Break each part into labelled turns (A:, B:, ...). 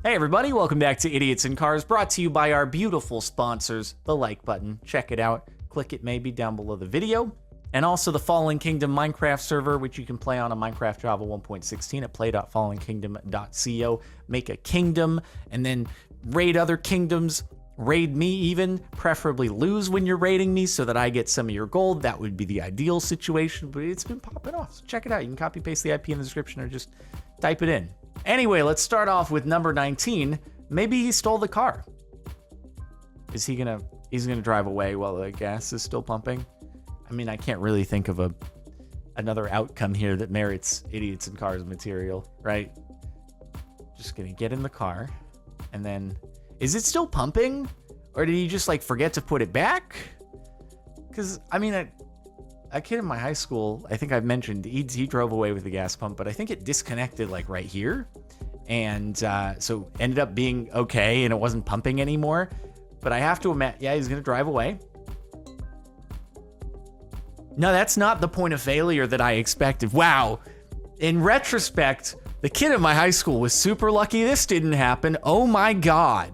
A: Hey everybody, welcome back to Idiots in Cars, brought to you by our beautiful sponsors, the like button. Check it out, click it maybe down below the video. And also the Fallen Kingdom Minecraft server, which you can play on a Minecraft Java 1.16 at play.fallenkingdom.co. Make a kingdom, and then raid other kingdoms. Raid me even, preferably lose when you're raiding me so that I get some of your gold. That would be the ideal situation, but it's been popping off. So check it out. You can copy paste the IP in the description or just type it in. Anyway, let's start off with number 19. Maybe he stole the car. Is he gonna, he's gonna drive away while the gas is still pumping? I mean, I can't really think of another outcome here that merits Idiots in Cars material, right? Just gonna get in the car and then, is it still pumping? Or did he just like forget to put it back? Because I mean, a kid in my high school, I think I've mentioned, he drove away with the gas pump, but I think it disconnected like right here. And so ended up being okay and it wasn't pumping anymore. But I have to imagine, yeah, he's gonna drive away. No, that's not the point of failure that I expected. Wow. In retrospect, the kid in my high school was super lucky this didn't happen. Oh my God.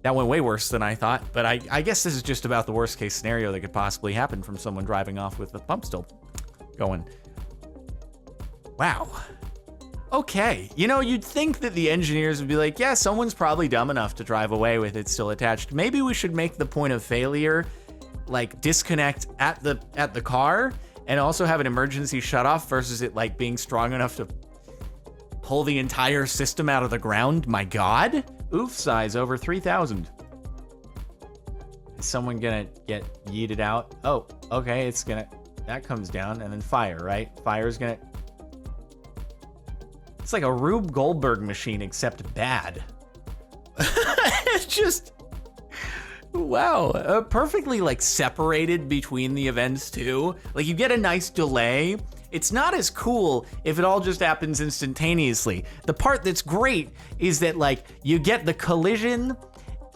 A: That went way worse than I thought, but I guess this is just about the worst case scenario that could possibly happen from someone driving off with the pump still going. Wow. Okay. You know, you'd think that the engineers would be like, yeah, someone's probably dumb enough to drive away with it still attached. Maybe we should make the point of failure, like disconnect at the car and also have an emergency shut off versus it like being strong enough to pull the entire system out of the ground. My God. Oof size over 3,000. Is someone gonna get yeeted out? Oh, okay, it's gonna, that comes down and then fire, right? Fire's gonna, it's like a Rube Goldberg machine except bad. It's just, wow, perfectly like separated between the events too. Like you get a nice delay. It's not as cool if it all just happens instantaneously. The part that's great is that like you get the collision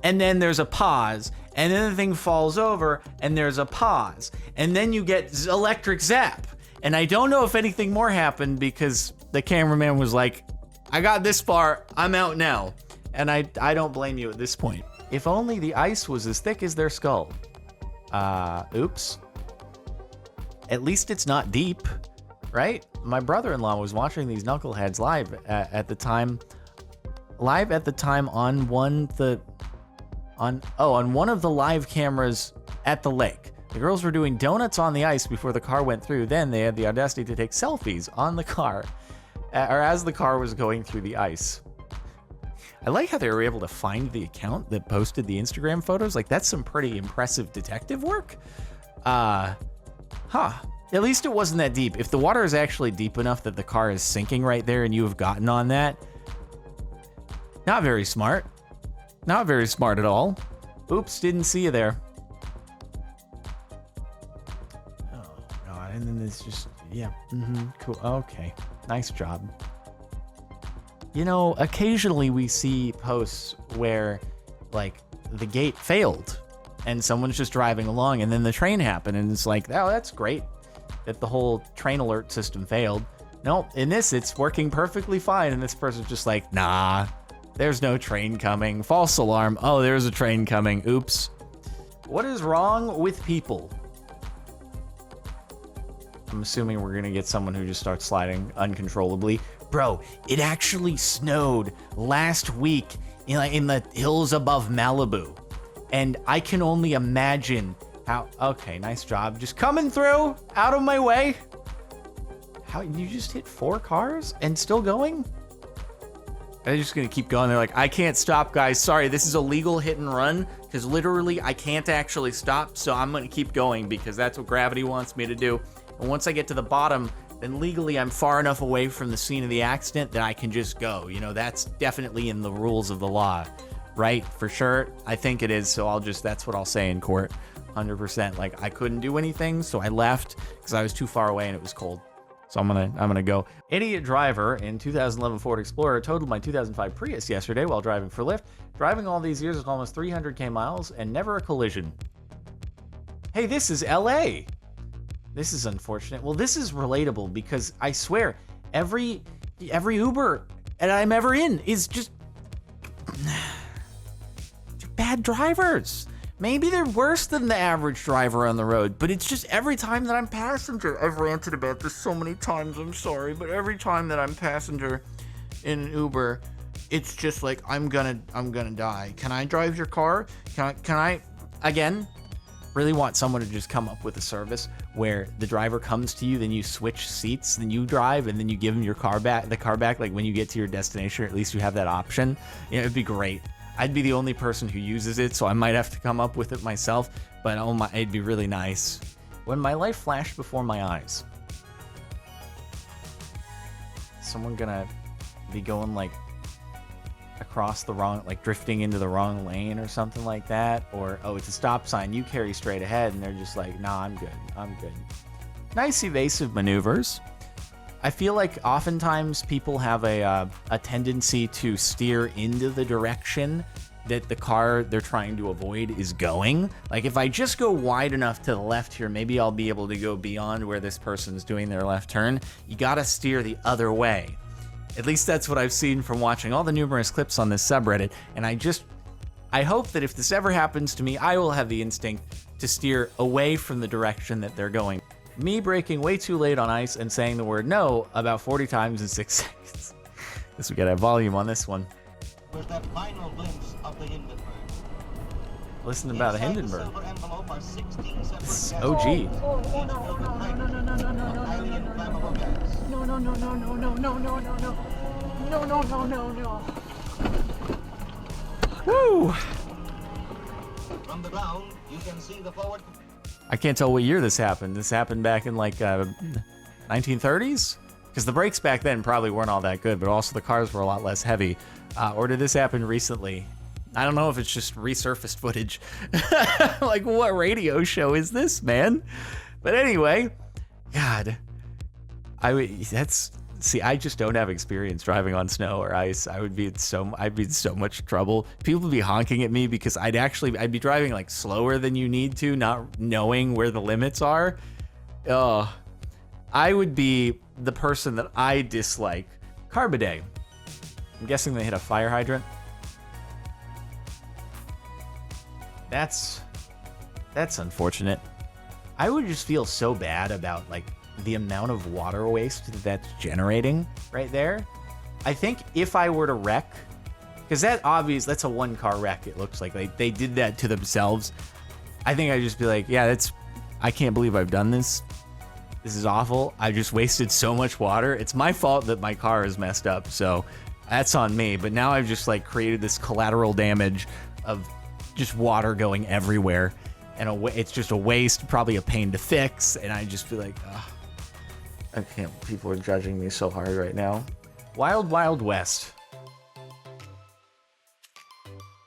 A: and then there's a pause and then the thing falls over and there's a pause and then you get electric zap. And I don't know if anything more happened because the cameraman was like, I got this far, I'm out now. And I don't blame you at this point. If only the ice was as thick as their skull. Oops. At least it's not deep. Right? My brother-in-law was watching these knuckleheads live at the time on one of the live cameras at the lake. The girls were doing donuts on the ice before the car went through. Then they had the audacity to take selfies on the car, or as the car was going through the ice. I like how they were able to find the account that posted the Instagram photos. Like that's some pretty impressive detective work. At least it wasn't that deep. If the water is actually deep enough that the car is sinking right there and you have gotten on that, not very smart. Not very smart at all. Oops, didn't see you there. Oh God, and then it's just, yeah, cool, okay. Nice job. You know, occasionally we see posts where like the gate failed and someone's just driving along and then the train happened and it's like, oh, that's great that the whole train alert system failed. No, in this, it's working perfectly fine. And this person's just like, nah, there's no train coming. False alarm. Oh, there's a train coming. Oops. What is wrong with people? I'm assuming we're gonna get someone who just starts sliding uncontrollably. Bro, it actually snowed last week in the hills above Malibu. And I can only imagine how, okay, nice job. Just coming through, out of my way. How, you just hit 4 cars and still going? They're just gonna keep going. They're like, I can't stop, guys. Sorry, this is a legal hit and run, because literally I can't actually stop, so I'm gonna keep going because that's what gravity wants me to do. And once I get to the bottom, then legally I'm far enough away from the scene of the accident that I can just go. You know, that's definitely in the rules of the law, right? For sure, I think it is, so that's what I'll say in court. 100%. Like I couldn't do anything, so I left because I was too far away and it was cold. So I'm gonna go. Idiot driver in 2011 Ford Explorer totaled my 2005 Prius yesterday while driving for Lyft. Driving all these years with almost 300k miles and never a collision. Hey, this is LA. This is unfortunate. Well, this is relatable because I swear every every Uber that I'm ever in is just bad drivers. Maybe they're worse than the average driver on the road, but it's just every time that I'm passenger. I've ranted about this so many times, I'm sorry, but every time that I'm passenger in an Uber, it's just like, I'm gonna die. Can I drive your car? Can I again, really want someone to just come up with a service where the driver comes to you, then you switch seats, then you drive, and then you give them your car back, like when you get to your destination, or at least you have that option. Yeah, it'd be great. I'd be the only person who uses it, so I might have to come up with it myself, but oh my, it'd be really nice. When my life flashed before my eyes, someone gonna be going like across the wrong, like drifting into the wrong lane or something like that, or oh, it's a stop sign, you carry straight ahead, and they're just like, nah, I'm good. Nice evasive maneuvers. I feel like oftentimes people have a tendency to steer into the direction that the car they're trying to avoid is going. Like if I just go wide enough to the left here, maybe I'll be able to go beyond where this person's doing their left turn. You gotta steer the other way. At least that's what I've seen from watching all the numerous clips on this subreddit, and I hope that if this ever happens to me, I will have the instinct to steer away from the direction that they're going. Me braking way too late on ice and saying the word no about 40 times in 6 seconds. Guess we gotta have volume on this one.
B: Where's that final glimpse of the Hindenburg?
A: Listen about a Hindenburg. It's OG. Woo!
B: From the ground, you can see the forward.
A: I can't tell what year this happened. This happened back in like 1930s? Because the brakes back then probably weren't all that good, but also the cars were a lot less heavy. Or did this happen recently? I don't know if it's just resurfaced footage. Like, what radio show is this, man? But anyway, God, I just don't have experience driving on snow or ice. I'd be in so much trouble. People would be honking at me because I'd be driving like slower than you need to, not knowing where the limits are. Oh, I would be the person that I dislike. Carbiday. I'm guessing they hit a fire hydrant. That's unfortunate. I would just feel so bad about like the amount of water waste that's generating right there. I think if I were to wreck, because that's a one car wreck, it looks like they did that to themselves. I think I'd just be like, yeah, I can't believe I've done this. This is awful. I just wasted so much water. It's my fault that my car is messed up, so that's on me. But now I've just like created this collateral damage of just water going everywhere, and it's just a waste, probably a pain to fix, and I just feel like, ugh. I can't. People are judging me so hard right now. Wild Wild West.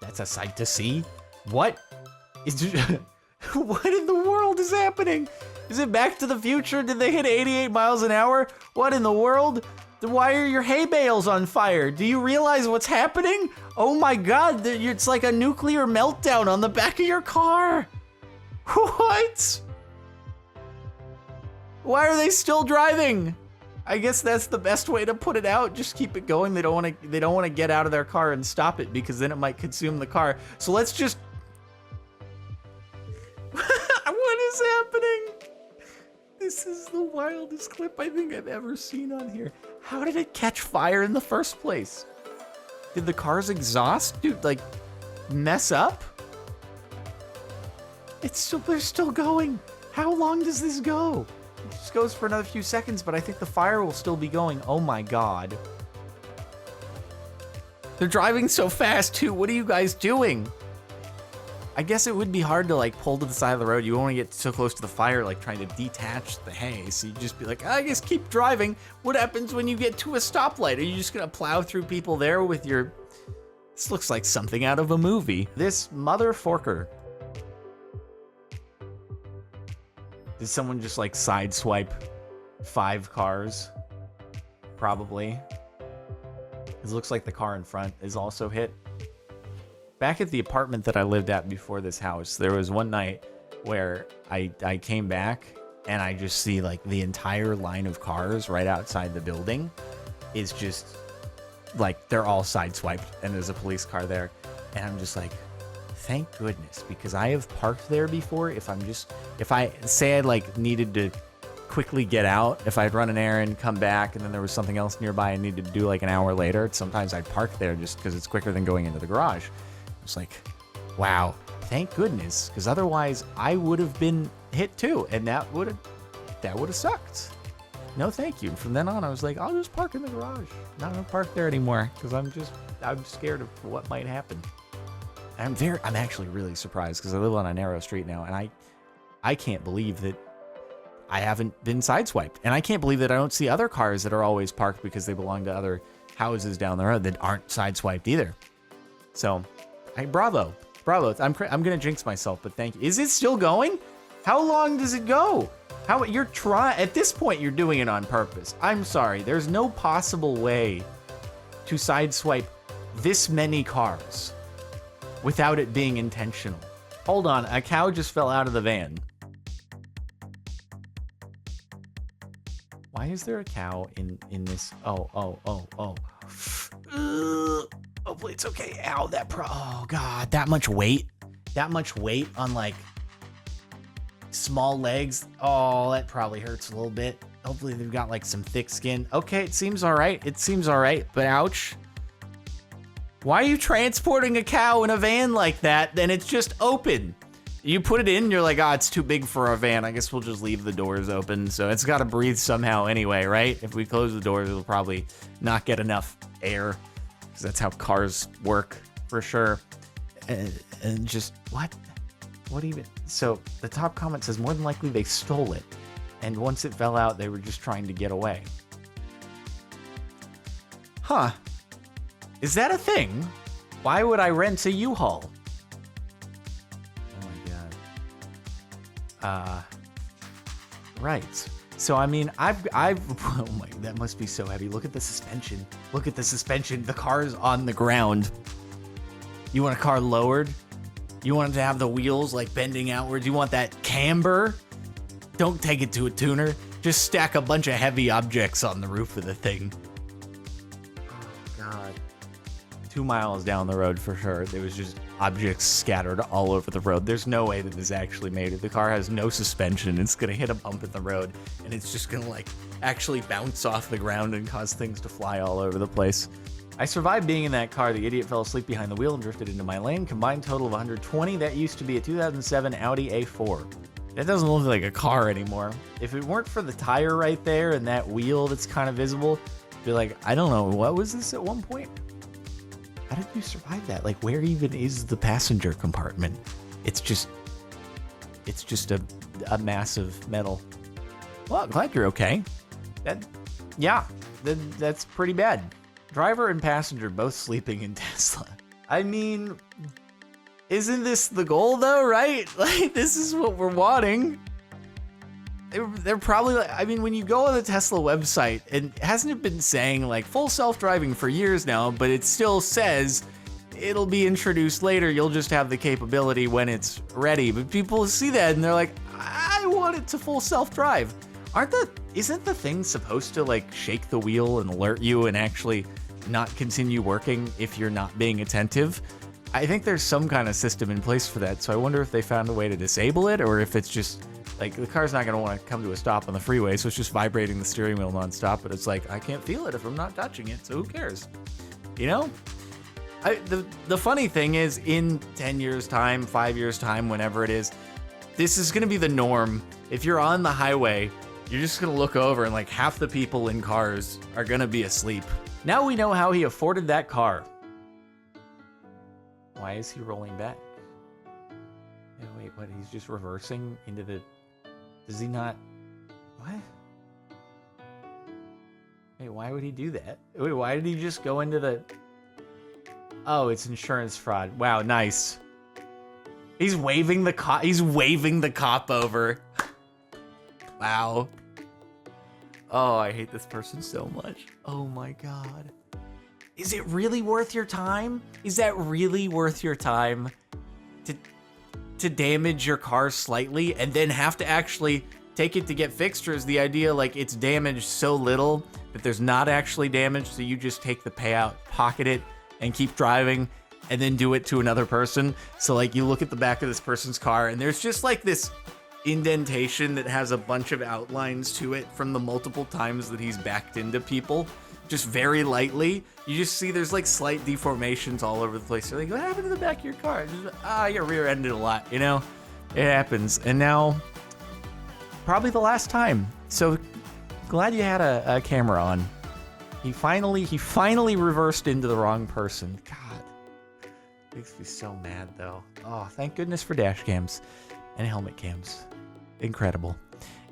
A: That's a sight to see. What in the world is happening? Is it Back to the Future? Did they hit 88 miles an hour? What in the world? Why are your hay bales on fire? Do you realize what's happening? Oh my God, it's like a nuclear meltdown on the back of your car. What? Why are they still driving? I guess that's the best way to put it out. Just keep it going. They don't want to get out of their car and stop it because then it might consume the car. So let's just What is happening? This is the wildest clip I think I've ever seen on here. How did it catch fire in the first place? Did the car's exhaust, dude, like mess up? They're still going. How long does this go? It just goes for another few seconds, but I think the fire will still be going. Oh my God. They're driving so fast too. What are you guys doing? I guess it would be hard to like pull to the side of the road. You want to get so close to the fire, like trying to detach the hay. So you just be like, I guess keep driving. What happens when you get to a stoplight? Are you just gonna plow through people there with your... This looks like something out of a movie. This mother forker. Did someone just like sideswipe 5 cars? Probably. It looks like the car in front is also hit. Back at the apartment that I lived at before this house, there was one night where I came back and I just see like the entire line of cars right outside the building. is just like they're all sideswiped and there's a police car there. And I'm just like, thank goodness, because I have parked there before. If I say I like needed to quickly get out, if I'd run an errand, come back, and then there was something else nearby I needed to do like an hour later, sometimes I'd park there just because it's quicker than going into the garage. It's like, wow, thank goodness, because otherwise I would have been hit too, and that would have sucked. No, thank you. From then on, I was like, I'll just park in the garage. Not gonna park there anymore because I'm scared of what might happen. I'm actually really surprised because I live on a narrow street now, and I can't believe that I haven't been sideswiped. And I can't believe that I don't see other cars that are always parked because they belong to other houses down the road that aren't sideswiped either. So, bravo. I'm gonna jinx myself, but thank you. Is it still going? How long does it go? At this point, you're doing it on purpose. I'm sorry. There's no possible way to sideswipe this many cars without it being intentional. Hold on, a cow just fell out of the van. Why is there a cow in this? Oh. Hopefully it's okay. Ow, oh God, that much weight on like small legs. Oh, that probably hurts a little bit. Hopefully they've got like some thick skin. Okay, it seems all right, but ouch. Why are you transporting a cow in a van like that? Then it's just open. You put it in, you're like, it's too big for a van. I guess we'll just leave the doors open. So it's got to breathe somehow anyway, right? If we close the doors, it'll probably not get enough air because that's how cars work for sure. And just, what? What even? So the top comment says, more than likely they stole it. And once it fell out, they were just trying to get away. Huh. Is that a thing? Why would I rent a U-Haul? Right. So, I mean, I've, oh my, that must be so heavy. Look at the suspension. The car's on the ground. You want a car lowered? You want it to have the wheels like bending outwards? You want that camber? Don't take it to a tuner. Just stack a bunch of heavy objects on the roof of the thing. Oh, God. 2 miles down the road for sure. There was just objects scattered all over the road. There's no way that this actually made it. The car has no suspension. It's gonna hit a bump in the road, and it's just gonna like actually bounce off the ground and cause things to fly all over the place. I survived being in that car. The idiot fell asleep behind the wheel and drifted into my lane. Combined total of 120. That used to be a 2007 Audi A4. That doesn't look like a car anymore. If it weren't for the tire right there and that wheel that's kind of visible, I'd be like, I don't know, what was this at one point? How did you survive that? Like, where even is the passenger compartment? It's just a massive metal. Well, I'm glad you're okay. That's pretty bad. Driver and passenger both sleeping in Tesla. I mean, isn't this the goal though, right? Like, this is what we're wanting. They're probably like, I mean, when you go on the Tesla website, and hasn't it been saying like full self-driving for years now, but it still says it'll be introduced later. You'll just have the capability when it's ready. But people see that and they're like, I want it to full self-drive. Isn't the thing supposed to like shake the wheel and alert you and actually not continue working if you're not being attentive? I think there's some kind of system in place for that. So I wonder if they found a way to disable it, or if it's just like the car's not going to want to come to a stop on the freeway, so it's just vibrating the steering wheel nonstop. But it's like, I can't feel it if I'm not touching it, so who cares? You know? The funny thing is, in 10 years' time, 5 years' time, whenever it is, this is going to be the norm. If you're on the highway, you're just going to look over and like half the people in cars are going to be asleep. Now we know how he afforded that car. Why is he rolling back? Yeah, wait, what? He's just reversing into the... Does he not... What? Wait, why would he do that? Wait, why did he just go into the... Oh, it's insurance fraud. Wow, nice. He's waving the cop. He's waving the cop over. Wow. Oh, I hate this person so much. Oh my God. Is it really worth your time? Is that really worth your time to damage your car slightly and then have to actually take it to get fixed, or is the idea like it's damaged so little that there's not actually damage, so you just take the payout, pocket it, and keep driving, and then do it to another person? So like you look at the back of this person's car, and there's just like this indentation that has a bunch of outlines to it from the multiple times that he's backed into people, just very lightly. You just see there's like slight deformations all over the place. You're like, what happened to the back of your car? Just, I got rear-ended a lot, you know? It happens. And now, probably the last time. So glad you had a camera on. He finally reversed into the wrong person. God, makes me so mad though. Oh, thank goodness for dash cams and helmet cams. Incredible.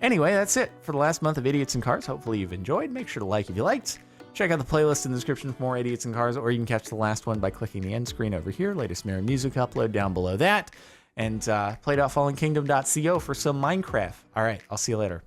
A: Anyway, that's it for the last month of Idiots in Cars. Hopefully you've enjoyed. Make sure to like if you liked. Check out the playlist in the description for more Idiots in Cars, or you can catch the last one by clicking the end screen over here. Latest Mirror music upload down below that. And play.fallenkingdom.co for some Minecraft. All right, I'll see you later.